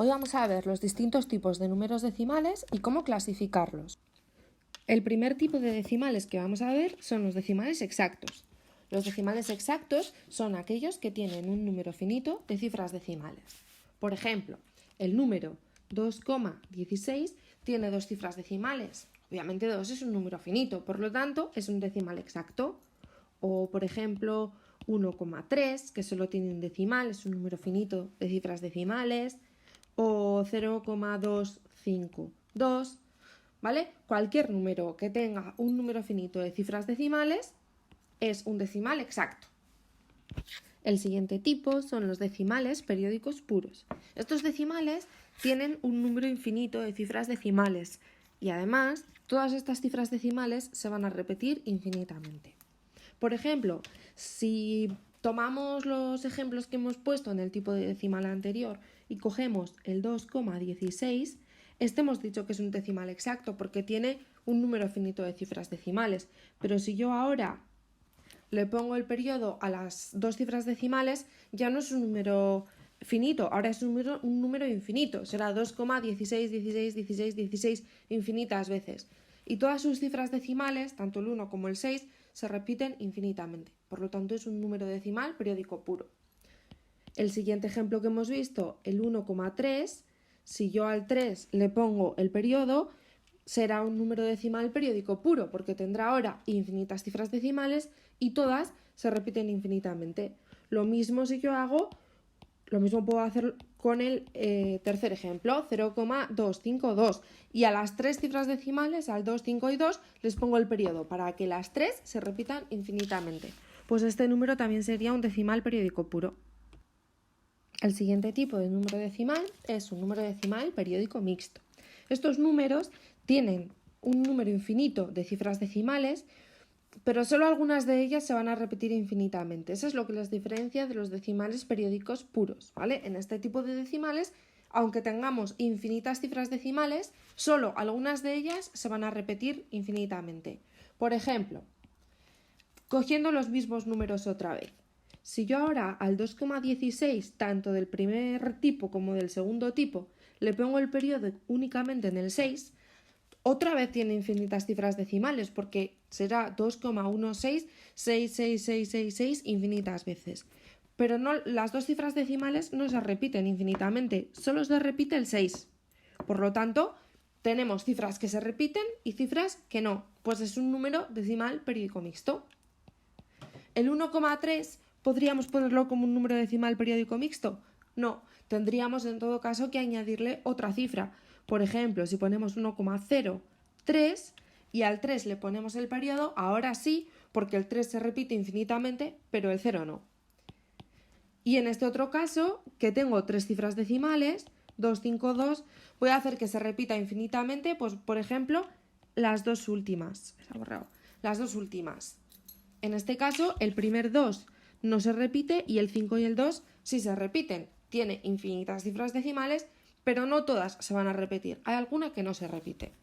Hoy vamos a ver los distintos tipos de números decimales y cómo clasificarlos. El primer tipo de decimales que vamos a ver son los decimales exactos. Los decimales exactos son aquellos que tienen un número finito de cifras decimales. Por ejemplo, el número 2,16 tiene dos cifras decimales. Obviamente 2 es un número finito, por lo tanto es un decimal exacto. O, por ejemplo, 1,3, que solo tiene un decimal, es un número finito de cifras decimales. O 0,252, ¿vale? Cualquier número que tenga un número finito de cifras decimales es un decimal exacto. El siguiente tipo son los decimales periódicos puros. Estos decimales tienen un número infinito de cifras decimales y además todas estas cifras decimales se van a repetir infinitamente. Por ejemplo, si tomamos los ejemplos que hemos puesto en el tipo de decimal anterior y cogemos el 2,16, este hemos dicho que es un decimal exacto porque tiene un número finito de cifras decimales. Pero si yo ahora le pongo el periodo a las dos cifras decimales, ya no es un número finito, ahora es un número infinito. Será 2,16, 16, 16, 16 infinitas veces. Y todas sus cifras decimales, tanto el 1 como el 6, se repiten infinitamente. Por lo tanto, es un número decimal periódico puro. El siguiente ejemplo que hemos visto, el 1,3, si yo al 3 le pongo el periodo, será un número decimal periódico puro, porque tendrá ahora infinitas cifras decimales y todas se repiten infinitamente. Lo mismo puedo hacer con el tercer ejemplo, 0,252. Y a las tres cifras decimales, al 2, 5 y 2, les pongo el periodo para que las tres se repitan infinitamente. Pues este número también sería un decimal periódico puro. El siguiente tipo de número decimal es un número decimal periódico mixto. Estos números tienen un número infinito de cifras decimales, pero solo algunas de ellas se van a repetir infinitamente. Eso es lo que les diferencia de los decimales periódicos puros, ¿vale? En este tipo de decimales, aunque tengamos infinitas cifras decimales, solo algunas de ellas se van a repetir infinitamente. Por ejemplo, cogiendo los mismos números otra vez. Si yo ahora al 2,16, tanto del primer tipo como del segundo tipo, le pongo el periodo únicamente en el 6, otra vez tiene infinitas cifras decimales porque será 2,166666 infinitas veces. Pero no, las dos cifras decimales no se repiten infinitamente, solo se repite el 6. Por lo tanto, tenemos cifras que se repiten y cifras que no, pues es un número decimal periódico mixto. ¿El 1,3 podríamos ponerlo como un número decimal periódico mixto? No, tendríamos en todo caso que añadirle otra cifra. Por ejemplo, si ponemos 1,03 y al 3 le ponemos el periodo, ahora sí, porque el 3 se repite infinitamente, pero el 0 no. Y en este otro caso, que tengo tres cifras decimales, 252, voy a hacer que se repita infinitamente, pues por ejemplo, las dos últimas. Las dos últimas. En este caso, el primer 2 no se repite y el 5 y el 2 sí se repiten. Tiene infinitas cifras decimales, pero no todas se van a repetir. Hay alguna que no se repite.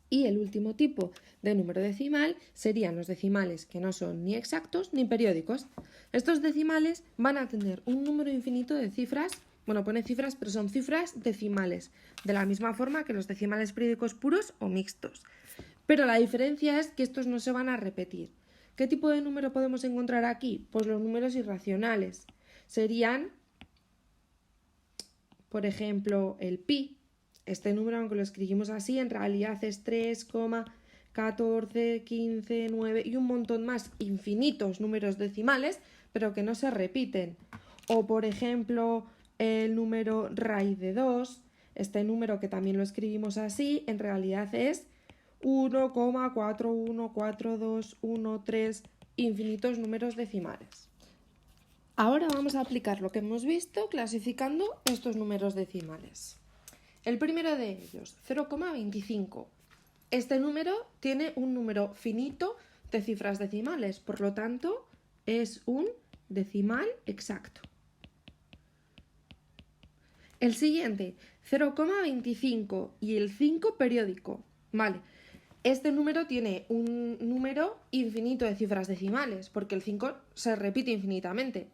Y el último tipo de número decimal serían los decimales que no son ni exactos ni periódicos. Estos decimales van a tener un número infinito de cifras, pone cifras, pero son cifras decimales, de la misma forma que los decimales periódicos puros o mixtos. Pero la diferencia es que estos no se van a repetir. ¿Qué tipo de número podemos encontrar aquí? Pues los números irracionales. Serían, por ejemplo, el pi. Este número, aunque lo escribimos así, en realidad es 3,14, 15, 9 y un montón más, infinitos números decimales, pero que no se repiten. O, por ejemplo, el número raíz de 2. Este número, que también lo escribimos así, en realidad es 1,414213, infinitos números decimales. Ahora vamos a aplicar lo que hemos visto clasificando estos números decimales. El primero de ellos, 0,25. Este número tiene un número finito de cifras decimales, por lo tanto es un decimal exacto. El siguiente, 0,25 y el 5 periódico. Vale. Este número tiene un número infinito de cifras decimales, porque el 5 se repite infinitamente.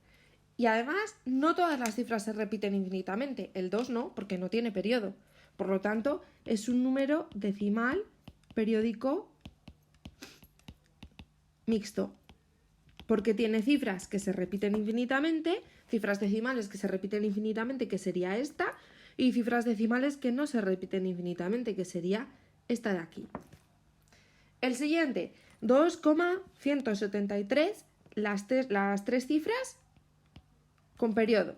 Y además, no todas las cifras se repiten infinitamente. El 2 no, porque no tiene periodo. Por lo tanto, es un número decimal periódico mixto. Porque tiene cifras que se repiten infinitamente, cifras decimales que se repiten infinitamente, que sería esta, y cifras decimales que no se repiten infinitamente, que sería esta de aquí. El siguiente, 2,173, las tres cifras con periodo.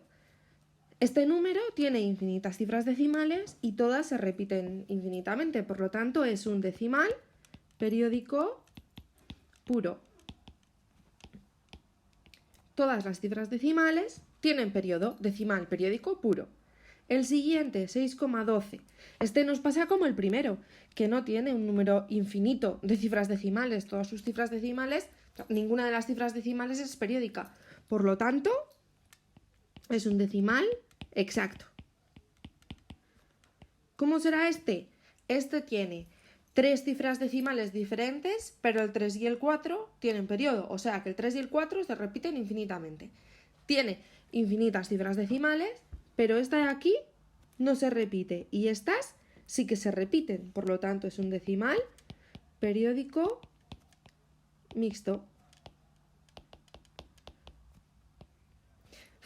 Este número tiene infinitas cifras decimales y todas se repiten infinitamente, por lo tanto es un decimal periódico puro. Todas las cifras decimales tienen periodo decimal periódico puro. El siguiente, 6,12. Este nos pasa como el primero, que no tiene un número infinito de cifras decimales. Todas sus cifras decimales, ninguna de las cifras decimales es periódica. Por lo tanto, es un decimal exacto. ¿Cómo será este? Este tiene 3 cifras decimales diferentes, pero el 3 y el 4 tienen periodo, o sea que el 3 y el 4 se repiten infinitamente. Tiene infinitas cifras decimales, pero esta de aquí no se repite y estas sí que se repiten, por lo tanto es un decimal periódico mixto.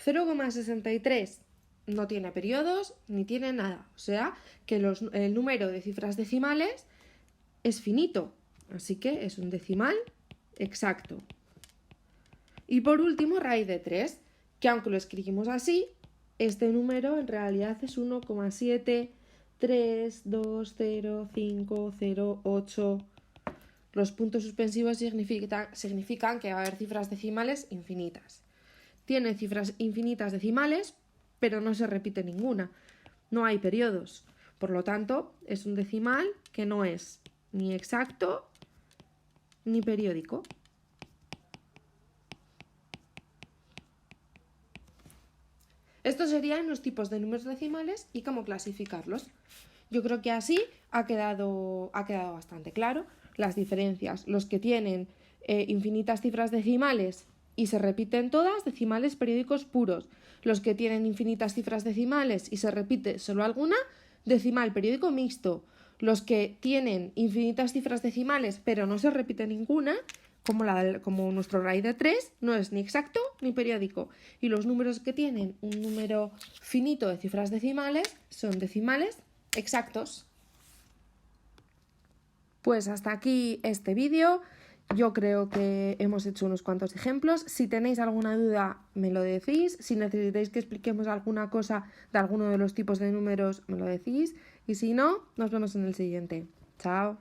0,63 no tiene periodos ni tiene nada, o sea que el número de cifras decimales es finito, así que es un decimal exacto. Y por último, raíz de 3, que aunque lo escribimos así, este número en realidad es 1,7320508. Los puntos suspensivos significan que va a haber cifras decimales infinitas. Tiene cifras infinitas decimales, pero no se repite ninguna. No hay periodos. Por lo tanto, es un decimal que no es ni exacto ni periódico. Estos serían los tipos de números decimales y cómo clasificarlos. Yo creo que así ha quedado bastante claro las diferencias. Los que tienen infinitas cifras decimales y se repiten todas, decimales periódicos puros. Los que tienen infinitas cifras decimales y se repite solo alguna, decimal periódico mixto. Los que tienen infinitas cifras decimales pero no se repite ninguna, como nuestro raíz de 3, no es ni exacto ni periódico. Y los números que tienen un número finito de cifras decimales son decimales exactos. Pues hasta aquí este vídeo. Yo creo que hemos hecho unos cuantos ejemplos. Si tenéis alguna duda, me lo decís. Si necesitáis que expliquemos alguna cosa de alguno de los tipos de números, me lo decís. Y si no, nos vemos en el siguiente. Chao.